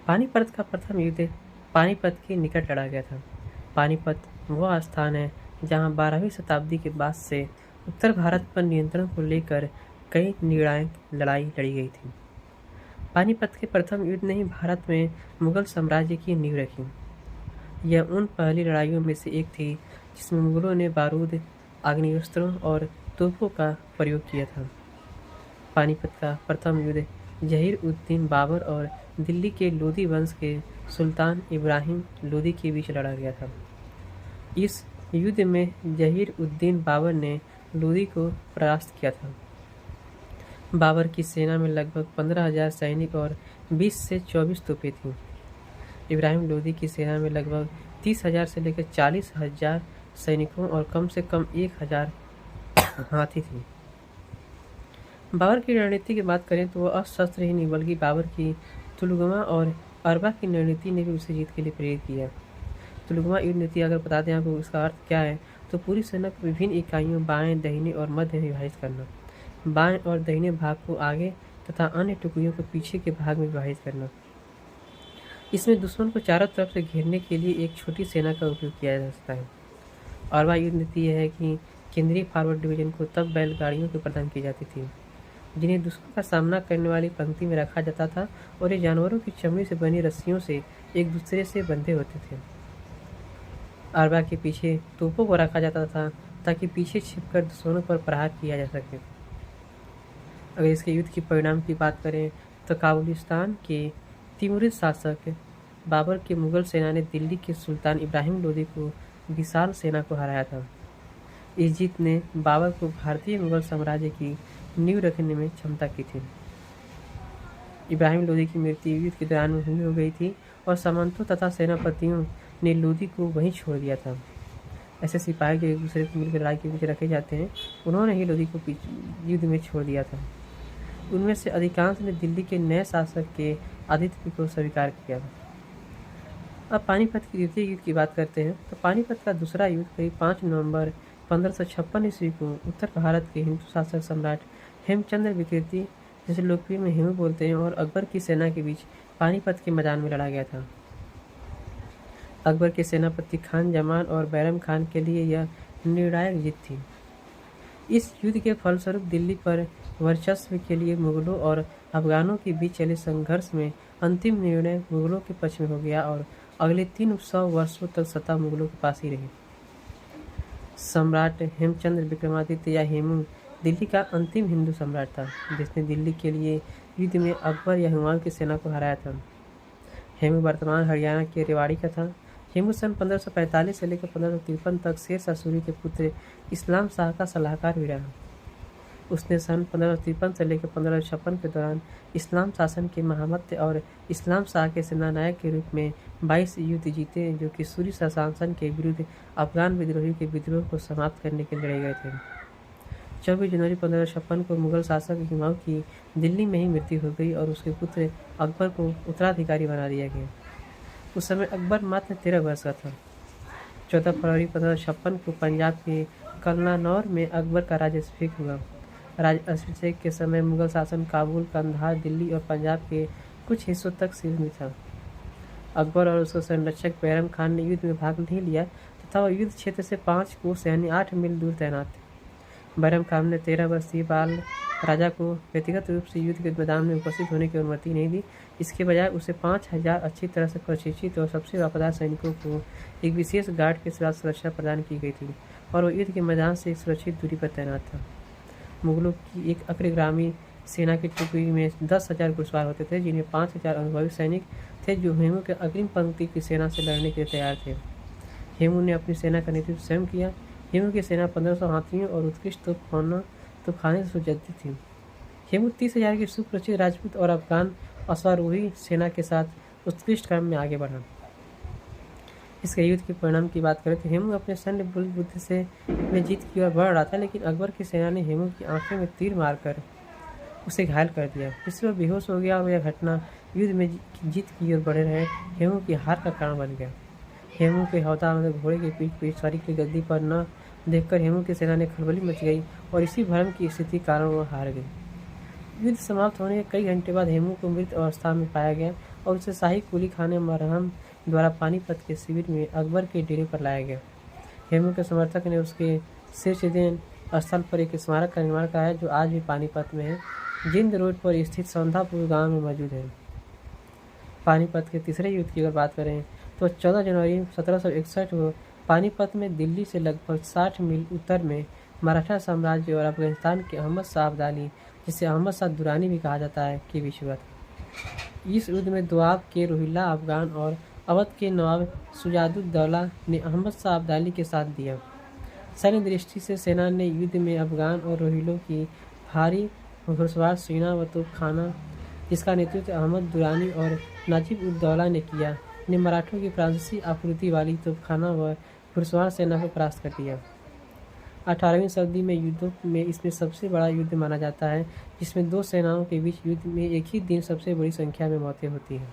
पानीपत का प्रथम युद्ध पानीपत के निकट लड़ा गया था। पानीपत वह स्थान है जहां 12वीं शताब्दी के बाद से उत्तर भारत पर नियंत्रण को लेकर कई निर्णायक लड़ाई लड़ी गई थी। पानीपत के प्रथम युद्ध ने ही भारत में मुगल साम्राज्य की नींव रखी। यह उन पहली लड़ाइयों में से एक थी जिसमें मुगलों ने बारूद, आग्नेयास्त्रों और तोपों का प्रयोग किया था। पानीपत का प्रथम युद्ध जहीर-उद-दीन बाबर और दिल्ली के लोदी वंश के सुल्तान इब्राहिम लोदी के बीच लड़ा गया था। इस युद्ध में जहीर-उद-दीन बाबर ने लोदी को परास्त किया था। बाबर की सेना में लगभग 15,000 सैनिक और 20 से 24 तोपें थीं। इब्राहिम लोदी की सेना में लगभग 30,000 से लेकर 40,000 सैनिकों और कम से कम 1,000 हाथी थे। बाबर की रणनीति की बात करें तो वह अस्त्र ही नहीं बल्कि बाबर की तुलगमा और अरबा की रणनीति ने भी उसे जीत के लिए प्रेरित किया। तुलगमा युद्ध नीति अगर बता दें आपको इसका अर्थ क्या है तो पूरी सेना को विभिन्न इकाइयों बाएं, दाहिने और मध्य में विभाजित करना। बाएं और दाहिने भाग को आगे तथा अन्य टुकड़ियों को पीछे के भाग में विभाजित करना। इसमें दुश्मन को चारों तरफ से घेरने के लिए एक छोटी सेना का उपयोग किया जा सकता है। अरबा युद्ध नीति यह है कि केंद्रीय फॉरवर्ड डिवीजन को तब बैलगाड़ियों की प्रदान की जाती थी जिन्हें दुश्मन का सामना करने वाली पंक्ति में रखा जाता था और ये जानवरों की चमड़ी से बनी रस्सियों से एक दूसरे से बंधे होते थे। अरबा के पीछे तोपों को रखा जाता था ताकि पीछे छिपकर दुश्मनों पर प्रहार किया जा सके। अगर इसके युद्ध के परिणाम की बात करें तो काबुलिस्तान के तिमुरिद शासक बाबर की मुगल सेना ने दिल्ली के सुल्तान इब्राहिम लोदी को विशाल सेना को हराया था। इस जीत ने बाबर को भारतीय मुगल साम्राज्य की नींव रखने में क्षमता की थी। इब्राहिम लोदी की मृत्यु युद्ध के दौरान में हुई हो गई थी और सामंतों तथा सेनापतियों ने लोदी को वहीं छोड़ दिया था। ऐसे सिपाही जो एक दूसरे को मिलकर लड़ाई के पीछे रखे जाते हैं उन्होंने ही लोदी को युद्ध में छोड़ दिया था। उनमें से अधिकांश ने दिल्ली के नए शासक के आतिथ्य को स्वीकार किया। अब पानीपत के द्वितीय युद्ध की बात करते हैं तो पानीपत का दूसरा युद्ध करीब 5 नवंबर 1556 ईस्वी को उत्तर भारत के हिंदू शासक सम्राट हेमचंद्र विकृति, जिसे लोकप्रिय में हेमू बोलते हैं, और अकबर की सेना के बीच पानीपत के मैदान में लड़ा गया था। अकबर के सेनापति खान जमान और बैरम खान के लिए यह निर्णायक जीत थी। इस युद्ध के फलस्वरूप दिल्ली पर वर्चस्व के लिए मुगलों और अफगानों के बीच चले संघर्ष में अंतिम निर्णय मुगलों के पक्ष में हो गया और अगले 300 वर्षों तक सत्ता मुगलों के पास ही रही। सम्राट हेमचंद्र विक्रमादित्य या हेमू दिल्ली का अंतिम हिंदू सम्राट था जिसने दिल्ली के लिए युद्ध में अकबर या हुमायूं की सेना को हराया था। हेमू वर्तमान हरियाणा के रेवाड़ी का था। हेमू सन 1545 से लेकर 1553 तक शेर शाह सूरी के पुत्र इस्लाम शाह का सलाहकार भी रहा। उसने सन 1553 से लेकर 1556 के दौरान इस्लाम शासन के महामत्य और इस्लाम शाह के सेनानायक के रूप में 22 युद्ध जीते जो कि सूरी शासन के विरुद्ध अफगान विद्रोहियों के विद्रोह को समाप्त करने के लिए लड़े गए थे। 24 जनवरी 1556 को मुगल शासक हुमायूं की दिल्ली में ही मृत्यु हो गई और उसके पुत्र अकबर को उत्तराधिकारी बना दिया गया। उस समय अकबर मात्र 13 वर्ष का था। 14 फरवरी 1556 को पंजाब के कलनानौर में अकबर का राज्याभिषेक हुआ। राज्याभिषेक के समय मुगल शासन काबुल, कंधार, दिल्ली और पंजाब के कुछ हिस्सों तक सीमित था। अकबर और उसके संरक्षक बैरम खान ने युद्ध में भाग नहीं लिया तथा वह युद्ध क्षेत्र से 5 कोस यानी 8 मील दूर तैनात थे। बैरम खान ने 13 वर्षीय बाल राजा को व्यक्तिगत रूप से युद्ध के मैदान में उपस्थित होने की अनुमति नहीं दी। इसके बजाय उसे 5,000 अच्छी तरह से प्रशिक्षित और सबसे वफादार सैनिकों को एक विशेष गार्ड के साथ सुरक्षा प्रदान की गई थी और वह युद्ध के मैदान से एक सुरक्षित दूरी पर तैनात था। मुगलों की एक अग्रगामी सेना की टुकड़ी में 10,000 घुड़सवार होते थे जिन्हें 5,000 अनुभवी सैनिक थे जो हेमू के अग्रिम पंक्ति की सेना से लड़ने के लिए तैयार थे। हेमू ने अपनी सेना का नेतृत्व स्वयं किया। हेमू की सेना 1500 हाथियों और उत्कृष्ट तोपखाने से सुसज्जित थी। हेमू 30,000 की सुप्रशिक्षित राजपूत और अफगान अश्वारोही सेना के साथ उत्कृष्ट क्रम में आगे बढ़ा। इसके युद्ध के परिणाम की बात करें तो हेमू अपने सैन्य बुद्धि से में जीत की ओर बढ़ रहा था, लेकिन अकबर की सेना ने हेमू की आंखों में तीर मारकर उसे घायल कर दिया, जिससे वह बेहोश हो गया और यह घटना युद्ध में जीत की ओर बढ़े रहे हेमू की हार का कारण बन गया। हेमू के हौदा में घोड़े के पीठ पर सवारी की गद्दी पर न देखकर हेमू की सेना ने खलबली मच गई और इसी भ्रम की स्थिति कारण वह हार गई। युद्ध समाप्त होने के कई घंटे बाद हेमू को मृत अवस्था में पाया गया और उसे शाही कुली खाने मरहम द्वारा पानीपत के शिविर में अकबर के डेरे पर लाया गया। हेमू के समर्थक ने उसके शीर्षदेन स्थल पर एक स्मारक का निर्माण कराया जो आज भी पानीपत में है, जिंद रोड पर स्थित सौंधापुर गांव में मौजूद है। पानीपत के तीसरे युद्ध की अगर बात करें तो 14 जनवरी 1761 को पानीपत में दिल्ली से लगभग 60 मील उत्तर में मराठा साम्राज्य और अफगानिस्तान के अहमद शाह अब्दाली, जिसे अहमद शाह दुरानी भी कहा जाता है, के बीच हुआ था। इस युद्ध में दोआब के रोहिल्ला अफगान और अवध के नवाब शुजाउद्दौला ने अहमद शाह अब्दाली के साथ दिया। सैन्य दृष्टि से सेना ने युद्ध में अफगान और रोहिलों की भारी घुड़सवार सेना व तोपखाना, जिसका नेतृत्व अहमद दुरानी और नाजिब उद दौला ने किया, ने मराठों की फ्रांसीसी आपूर्ति वाली तोपखाना व घुड़सवार सेना को परास्त कर दिया। 18वीं सदी में युद्धों में इसमें सबसे बड़ा युद्ध माना जाता है, जिसमें दो सेनाओं के बीच युद्ध में एक ही दिन सबसे बड़ी संख्या में मौतें होती हैं।